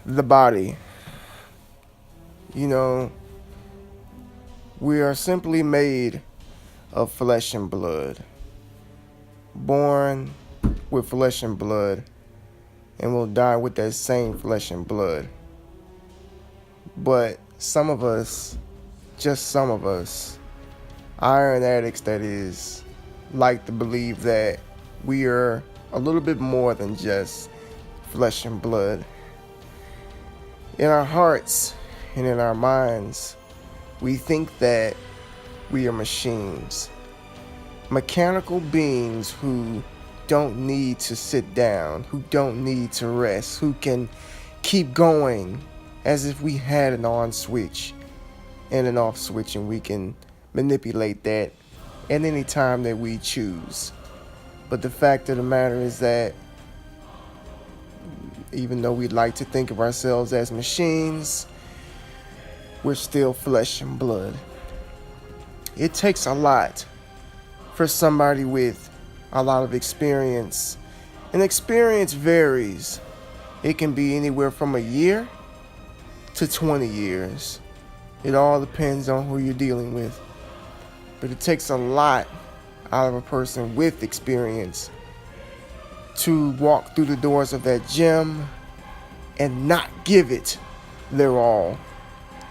The body. You know, we are simply made of flesh and blood. Born with flesh and blood, and will die with that same flesh and blood. But some of us, just some of us, iron addicts that is, like to believe that we are a little bit more than just flesh and blood. In our hearts and in our minds, we think that we are machines, mechanical beings who don't need to sit down, who don't need to rest, who can keep going as if we had an on switch and an off switch, and we can manipulate that at any time that we choose. But the fact of the matter is that even though we'd like to think of ourselves as machines, we're still flesh and blood. It takes a lot for somebody with a lot of experience. And experience varies. It can be anywhere from a year to 20 years. It all depends on who you're dealing with. But it takes a lot out of a person with experience to walk through the doors of that gym and not give it their all,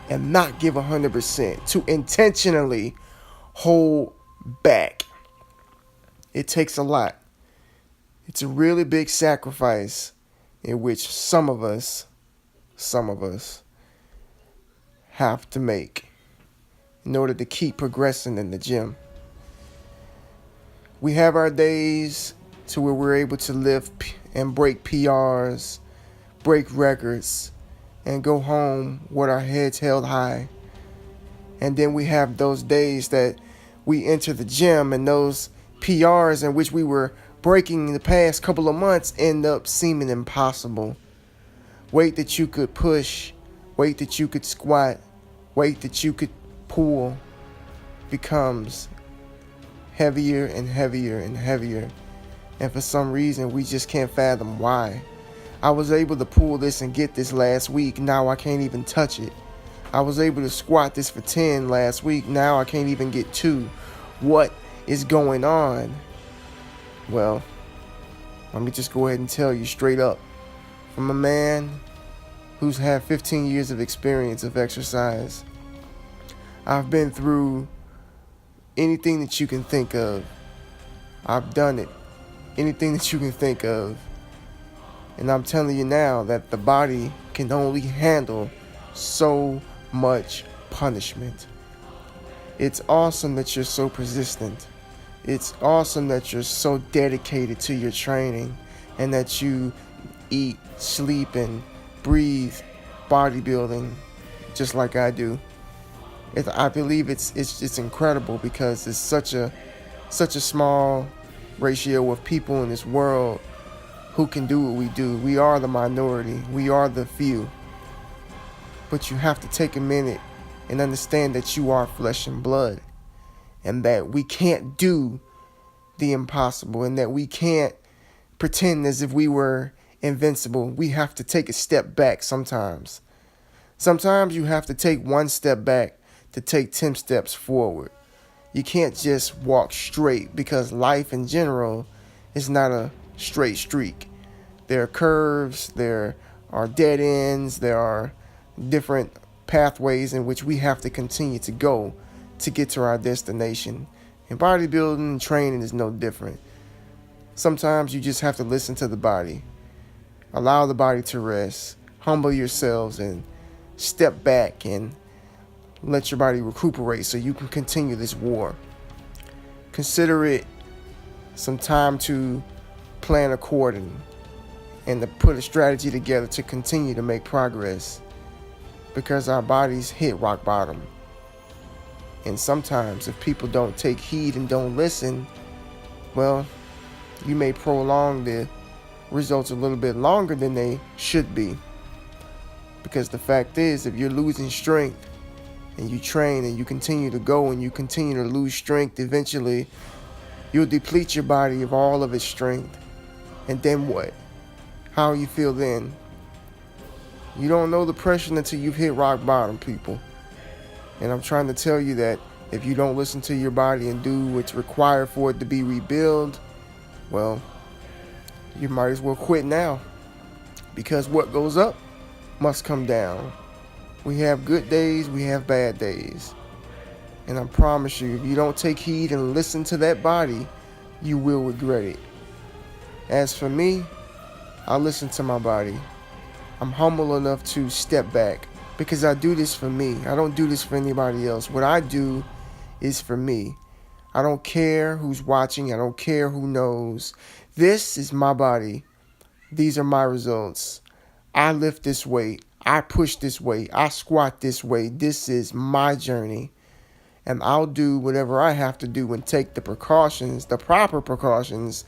and not give 100%, to intentionally hold back. It takes a lot. It's a really big sacrifice in which some of us have to make in order to keep progressing in the gym. We have our days to where we're able to lift and break PRs, break records, and go home with our heads held high. And then we have those days that we enter the gym and those PRs in which we were breaking in the past couple of months end up seeming impossible. Weight that you could push, weight that you could squat, weight that you could pull becomes heavier and heavier and heavier. And for some reason, we just can't fathom why. I was able to pull this and get this last week. Now I can't even touch it. I was able to squat this for 10 last week. Now I can't even get 2. What is going on? Well, let me just go ahead and tell you straight up. From a man who's had 15 years of experience of exercise, I've been through anything that you can think of. I've done it. Anything that you can think of. And I'm telling you now that the body can only handle so much punishment. It's awesome that you're so persistent. It's awesome that you're so dedicated to your training and that you eat, sleep, and breathe bodybuilding just like I do. I believe it's incredible because it's such a small ratio of people in this world who can do what we do. We are the minority. We are the few. But you have to take a minute and understand that you are flesh and blood, and that we can't do the impossible, and that we can't pretend as if we were invincible. We have to take a step back sometimes. Sometimes you have to take one step back to take 10 steps forward. You can't just walk straight, because life in general is not a straight streak. There are curves, there are dead ends, there are different pathways in which we have to continue to go to get to our destination. And bodybuilding and training is no different. Sometimes you just have to listen to the body. Allow the body to rest. Humble yourselves and step back and let your body recuperate so you can continue this war. Consider it some time to plan accordingly and to put a strategy together to continue to make progress, because our bodies hit rock bottom. And sometimes if people don't take heed and don't listen, well, you may prolong the results a little bit longer than they should be. Because the fact is, if you're losing strength and you train and you continue to go and you continue to lose strength, eventually you'll deplete your body of all of its strength. And then what? How you feel then? You don't know the pressure until you've hit rock bottom, people. And I'm trying to tell you that if you don't listen to your body and do what's required for it to be rebuilt, well, you might as well quit now. Because what goes up must come down. We have good days, we have bad days. And I promise you, if you don't take heed and listen to that body, you will regret it. As for me, I listen to my body. I'm humble enough to step back because I do this for me. I don't do this for anybody else. What I do is for me. I don't care who's watching. I don't care who knows. This is my body. These are my results. I lift this weight. I push this weight. I squat this way. This is my journey. And I'll do whatever I have to do and take the precautions, the proper precautions,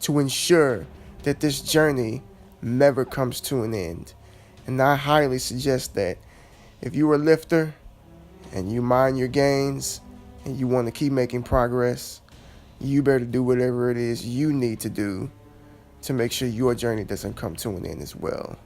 to ensure that this journey never comes to an end. And I highly suggest that if you're a lifter and you mind your gains and you want to keep making progress, you better do whatever it is you need to do to make sure your journey doesn't come to an end as well.